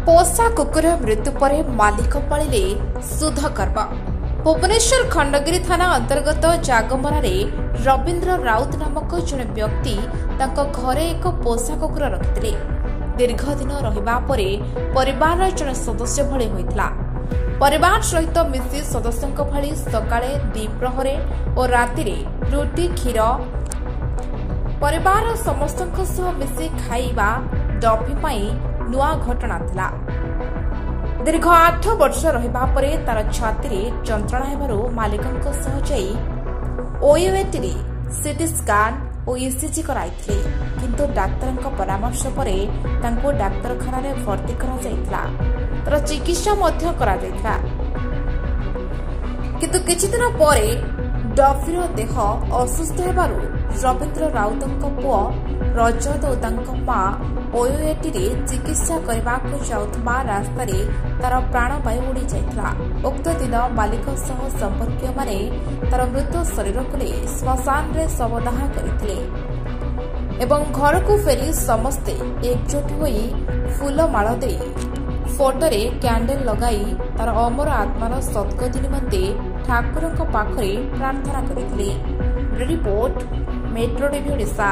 पोषा कुकुर मृत्यु पर मालिक पड़िले सुध कर्म। भुवनेश्वर खंडगिरी थाना अंतर्गत जागमरा रवींद्र राउत नामक जड़े व्यक्ति घरे एक पोषा कुकुर रखिते। दीर्घ दिन रहिबा परे परिवार जड़े सदस्य भली होइतला। परिवार सहित मिसी सदस्यों भली सकाळे द्विप्रहरे और रातिरे रुटी क्षीर परिवार समस्तों सह मिसी खाइबा डफी पाई नुआ घटना थिला। दीर्घ 8 वर्ष रहिबा परे तार छाती जंत्रणा हेबारु मालिकंक सह जाई ओयूएटी सीटी स्कैन और ईसीजी कराइथिले, किंतु डाक्तरंक परामर्श परे तांको डाक्तरखाना रे भर्ती करा जायतिला। तार चिकित्सा मध्य करा जायतिला, किंतु किछि दिन परे डफीर देह असुस्थ हेबारु रवींद्र राउतंक पुओ रजत और तांको मां ओयूएटी रे चिकित्सा करबाकू जाउथबा रास्ता रे तार प्राणवायु उड़ी जाइतला। उक्त दिन मालिक सह संपर्कीय माने तार मृत शरीर को श्मशान रे शवदाह करथिले एवं घर को फेरी समस्ते एकजुट होई फूलमाଳ देई फोटोरे कैंडल लगाई तार अमर आत्मार सद्गति निमंते ठाकुरंक पाखरे प्रार्थना करथिले। Report metro TV Odisha.